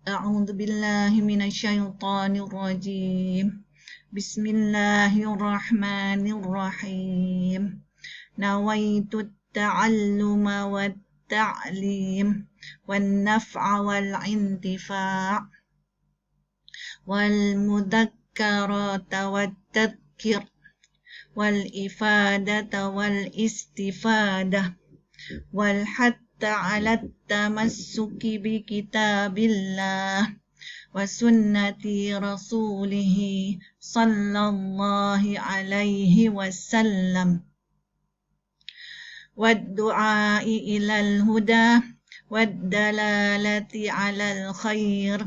أعوذ بالله من الشيطان الرجيم بسم الله الرحمن الرحيم نويت التعلم والتعليم والنفع والانتفاع والمذكرات والتذكير والإفادة والاستفادة والحث على التمسك بكتاب الله وسنة رسوله صلى الله عليه وسلم والدعاء إلى الهدى والدلالة على الخير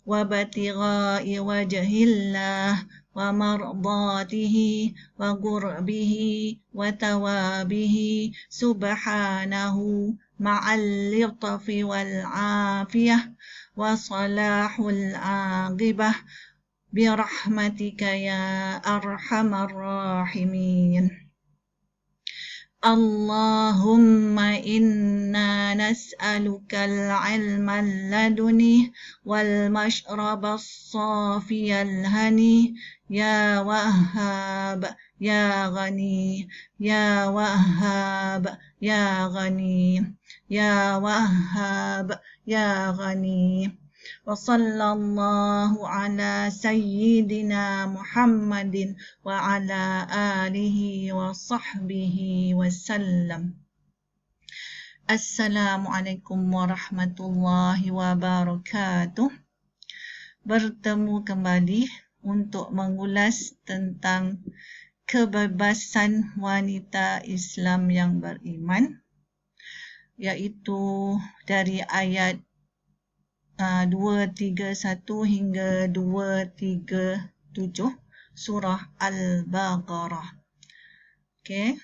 وابتغاء وجه الله ومرضاته وقربه وتوابه سبحانه مع اللطف والعافية وصلاح العاقبة برحمتك يا أرحم الراحمين. اللهم إنا نسألك العلم اللدني والمشرب الصافي الهني يا وهاب يا غني يا وهاب يا غني يا وهاب يا غني وصلى الله على سيدنا محمد وعلى آله وصحبه وسلم. Assalamualaikum warahmatullahi wabarakatuh. Bertemu kembali untuk mengulas tentang kebebasan wanita Islam yang beriman, iaitu dari ayat 231 hingga 237 surah Al-Baqarah. Okey,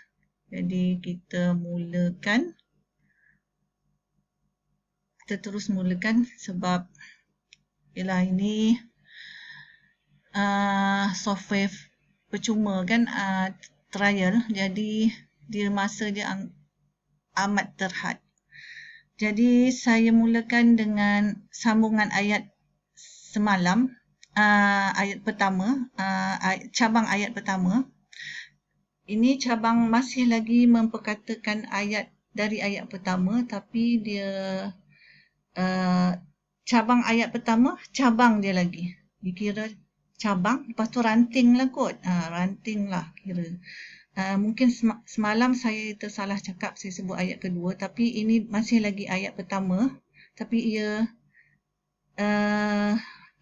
jadi kita mulakan. Kita terus mulakan sebab ialah ini software percuma kan, trial, jadi dia masa dia amat terhad. Jadi saya mulakan dengan sambungan ayat semalam, ayat pertama, cabang ayat pertama. Ini cabang masih lagi memperkatakan ayat dari ayat pertama, tapi dia cabang ayat pertama, cabang dia lagi. Dikira cabang, lepas tu ranting lah kot. Ranting lah kira. Mungkin semalam saya tersalah cakap, saya sebut ayat kedua, tapi ini masih lagi ayat pertama, tapi ia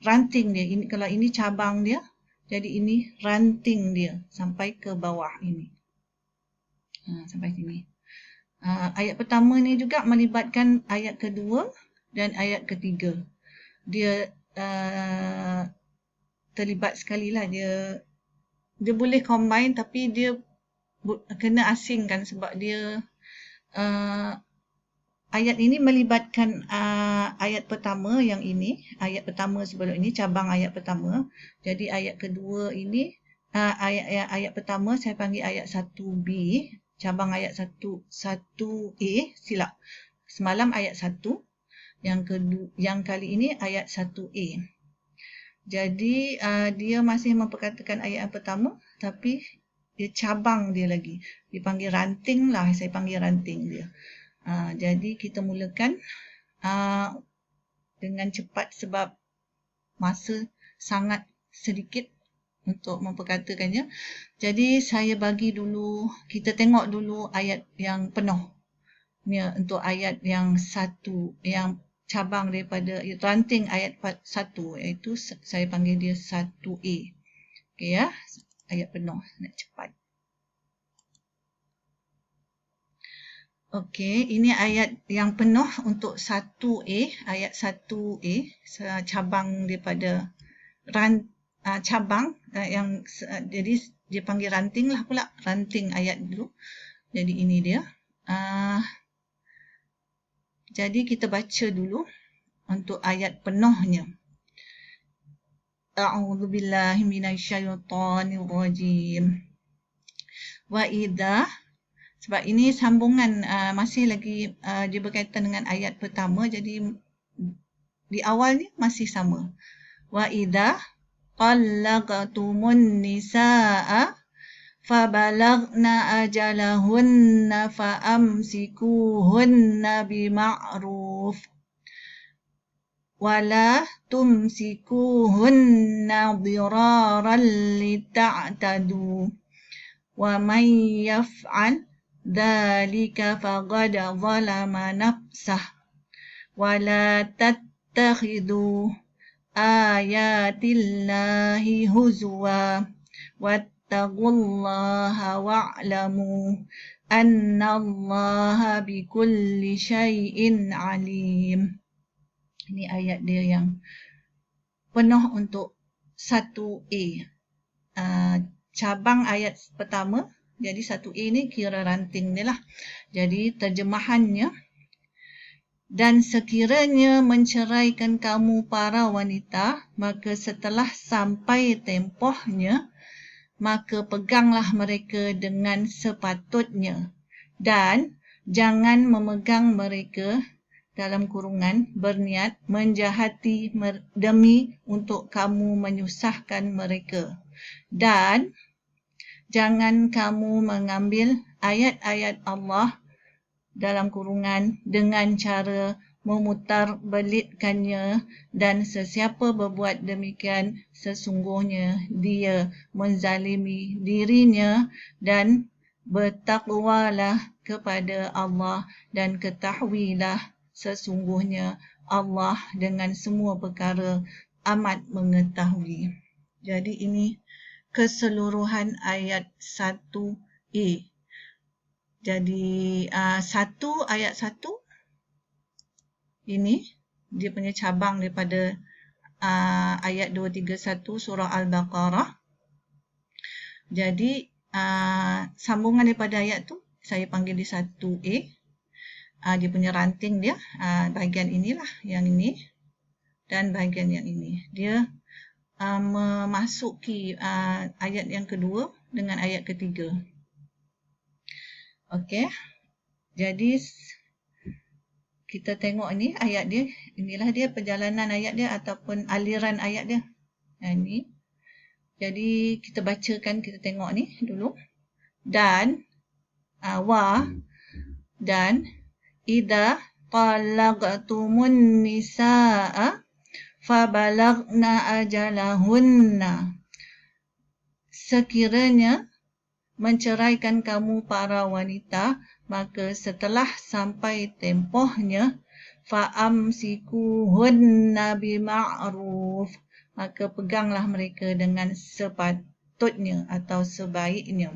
ranting dia. Ini, kalau ini cabang dia, jadi ini ranting dia sampai ke bawah ini. Sampai sini. Ayat pertama ni juga melibatkan ayat kedua dan ayat ketiga. Dia terlibat sekali lah. Dia boleh combine, tapi dia kena asingkan sebab dia ayat ini melibatkan ayat pertama yang ini, ayat pertama sebelum ini, cabang ayat pertama. Jadi ayat kedua ini, ayat pertama saya panggil ayat 1B, cabang ayat 1A, silap. Semalam ayat 1, yang kali ini ayat 1A. Jadi dia masih memperkatakan ayat yang pertama, tapi dia cabang dia lagi. Dipanggil ranting lah, saya panggil ranting dia. Jadi kita mulakan dengan cepat sebab masa sangat sedikit untuk memperkatakannya. Jadi saya bagi dulu, kita tengok dulu ayat yang penuh. Ni untuk ayat yang satu, yang cabang daripada ranting ayat 1, iaitu saya panggil dia 1A. Okey ya. Ayat penuh, nak cepat. Okey, ini ayat yang penuh untuk 1A, ayat 1A, cabang daripada cabang yang jadi dia panggil ranting lah pula, ranting ayat dulu. Jadi ini dia. Jadi kita baca dulu untuk ayat penuhnya. A'udzubillahi minasyaitonirrajim. Wa idza, sebab ini sambungan masih lagi dia berkaitan dengan ayat pertama, jadi Di awalnya masih sama. Wa idza طلقتم النساء فبلغن أجلهن فأمسكوهن بمعروف ولا تمسكوهن ضرارا لتعتدوا ومن يفعل ذلك فقد ظلم نفسه ولا تتخذوا آيات الله هزوا واتقوا الله واعلموا أن الله بكل شيء عليم. Ini ayat dia yang penuh untuk 1A. Cabang ayat pertama. Jadi 1A ni kira ranting ni lah. Jadi terjemahannya, dan sekiranya menceraikan kamu para wanita, maka setelah sampai tempohnya, maka peganglah mereka dengan sepatutnya. Dan jangan memegang mereka dalam kurungan berniat menjahati demi untuk kamu menyusahkan mereka. Dan jangan kamu mengambil ayat-ayat Allah dalam kurungan dengan cara memutar-belitkannya, dan sesiapa berbuat demikian sesungguhnya dia menzalimi dirinya. Dan bertakwalah kepada Allah dan ketahuilah sesungguhnya Allah dengan semua perkara amat mengetahui. Jadi ini keseluruhan ayat 1A. Jadi ayat 1 ini dia punya cabang daripada ayat 231 surah Al-Baqarah. Jadi sambungan daripada ayat tu saya panggil di 1A. Dia punya ranting dia, bahagian inilah, yang ini dan bahagian yang ini. Dia memasuki ayat yang kedua dengan ayat ketiga. Okey. Jadi kita tengok ni ayat dia. Inilah dia perjalanan ayat dia ataupun aliran ayat dia. Ini. Jadi kita bacakan, kita tengok ni dulu. Dan dan idza talaqtumun nisaa fabalagna ajalahunna. Sekiranya menceraikan kamu para wanita, maka setelah sampai tempohnya, fa'amsikuhunna bima'ruf, maka peganglah mereka dengan sepatutnya atau sebaiknya.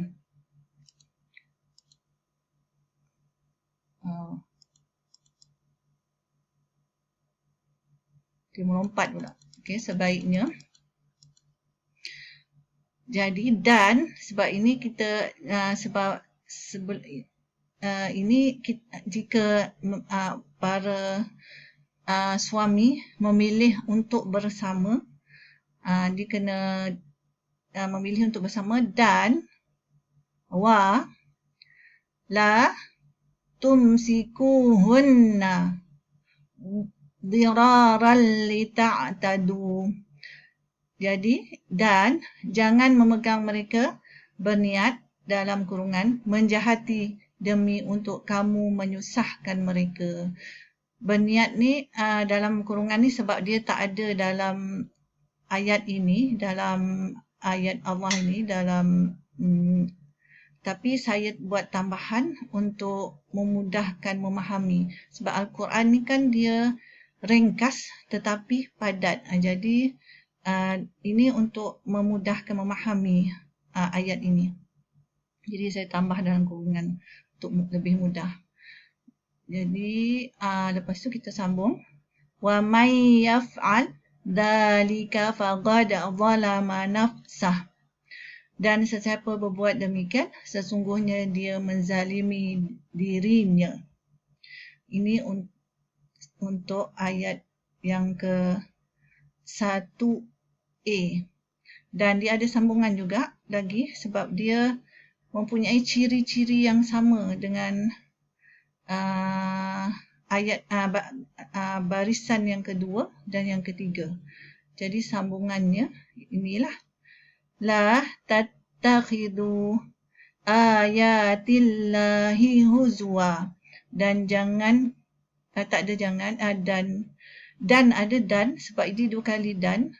Dia melompat pula. Okey, sebaiknya. Jadi dan sebab ini kita ini jika para suami memilih untuk bersama, dia kena memilih untuk bersama, dan wa la tumsikuhunna diraran lita'tadu. Jadi, dan jangan memegang mereka berniat dalam kurungan menjahati demi untuk kamu menyusahkan mereka. Berniat ni dalam kurungan ni sebab dia tak ada dalam ayat ini, dalam ayat Allah ini, tapi saya buat tambahan untuk memudahkan memahami. Sebab Al-Quran ni kan dia ringkas tetapi padat. Jadi ini untuk memudahkan memahami ayat ini. Jadi saya tambah dalam kurungan untuk lebih mudah. Jadi lepas tu kita sambung. Wa may yaf'al dzalika faqad zalama nafsah. Dan sesiapa berbuat demikian, sesungguhnya dia menzalimi dirinya. Ini untuk ayat yang ke-1A. Dan dia ada sambungan juga lagi sebab dia mempunyai ciri-ciri yang sama dengan barisan yang kedua dan yang ketiga. Jadi sambungannya inilah. La tattakhidu ayatillahi huzwa. Dan jangan, tak ada jangan, dan ada dan, sebab ini 2 kali dan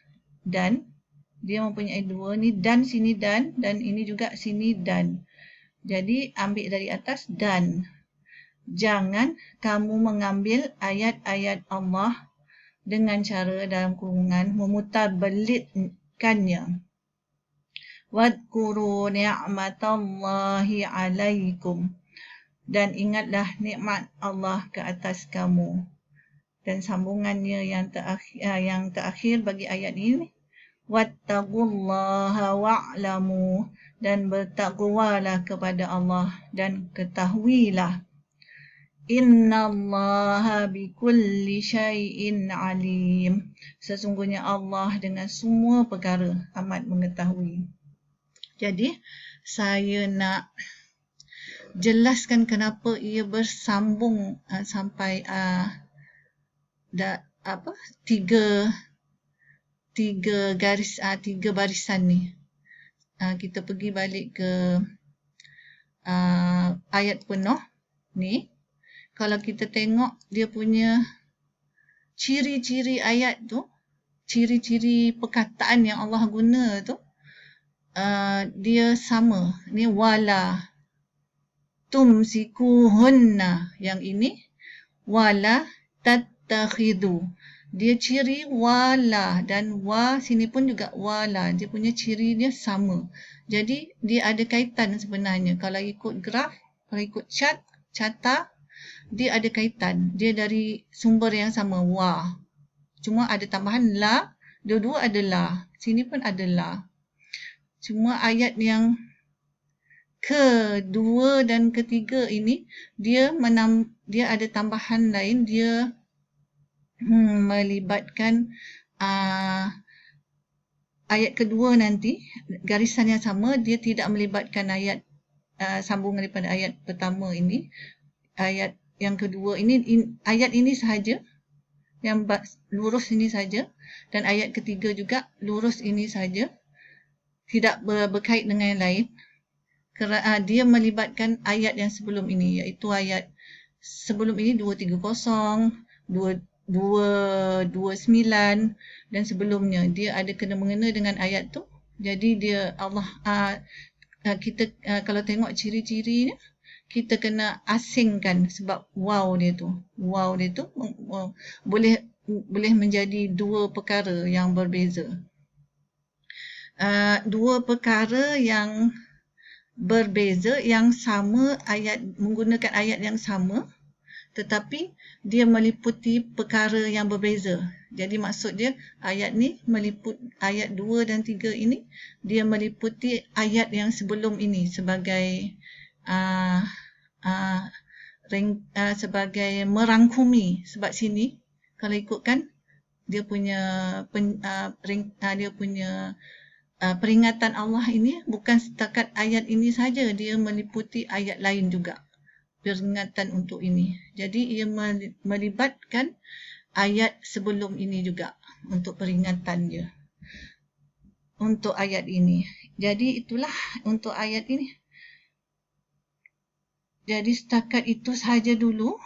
dia mempunyai 2 ni, dan sini dan ini juga sini dan. Jadi ambil dari atas dan. Jangan kamu mengambil ayat-ayat Allah dengan cara dalam kurungan memutarbelitkannya. Wadkuru ni'matallahi alaikum. Dan ingatlah nikmat Allah ke atas kamu. Dan sambungannya yang terakhir bagi ayat ini, wattaqullaha wa'lamu, dan bertakwalah kepada Allah dan ketahuilah, innallaha bikulli syai'in alim, sesungguhnya Allah dengan semua perkara amat mengetahui. Jadi saya nak jelaskan kenapa ia bersambung sampai tiga barisan ni. Kita pergi balik ke ayat penuh ni. Kalau kita tengok dia punya ciri-ciri ayat tu, ciri-ciri perkataan yang Allah guna tu, dia sama. Ni wala tumsikuhunna, yang ini wala tattakhidu. Dia ciri wala, dan wa sini pun juga wala. Dia punya ciri dia sama. Jadi dia ada kaitan sebenarnya. Kalau ikut graf, kalau ikut carta, dia ada kaitan. Dia dari sumber yang sama, wa. Cuma ada tambahan la, dua-dua ada la. Sini pun ada la. Cuma ayat yang kedua dan ketiga ini, dia ada tambahan lain. Dia melibatkan ayat kedua nanti, garisan yang sama, dia tidak melibatkan ayat sambungan daripada ayat pertama ini. Ayat yang kedua ini, ayat ini sahaja, yang lurus ini saja, dan ayat ketiga juga lurus ini saja, tidak berkait dengan yang lain. Kerana dia melibatkan ayat yang sebelum ini, iaitu ayat sebelum ini 230, 229 dan sebelumnya. Dia ada kena-mengena dengan ayat tu. Jadi dia Allah kita kalau tengok ciri-cirinya, kita kena asingkan sebab wow dia tu boleh menjadi dua perkara yang berbeza. Dua perkara yang berbeza, yang sama, menggunakan ayat yang sama, tetapi dia meliputi perkara yang berbeza. Jadi maksud dia, ayat ni meliput ayat 2 dan 3 ini, dia meliputi ayat yang sebelum ini sebagai sebagai merangkumi. Sebab sini kalau ikutkan dia punya peringatan Allah ini bukan setakat ayat ini saja, dia meliputi ayat lain juga, peringatan untuk ini. Jadi ia melibatkan ayat sebelum ini juga untuk peringatan dia untuk ayat ini. Jadi itulah untuk ayat ini. Jadi setakat itu sahaja dulu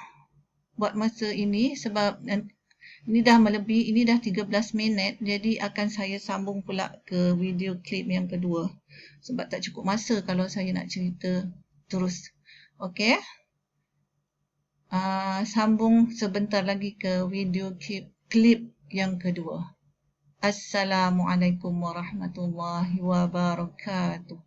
buat masa ini, sebab ini dah melebihi, ini dah 13 minit. Jadi akan saya sambung pula ke video klip yang kedua, sebab tak cukup masa kalau saya nak cerita terus. Okey, sambung sebentar lagi ke video klip yang kedua. Assalamualaikum warahmatullahi wabarakatuh.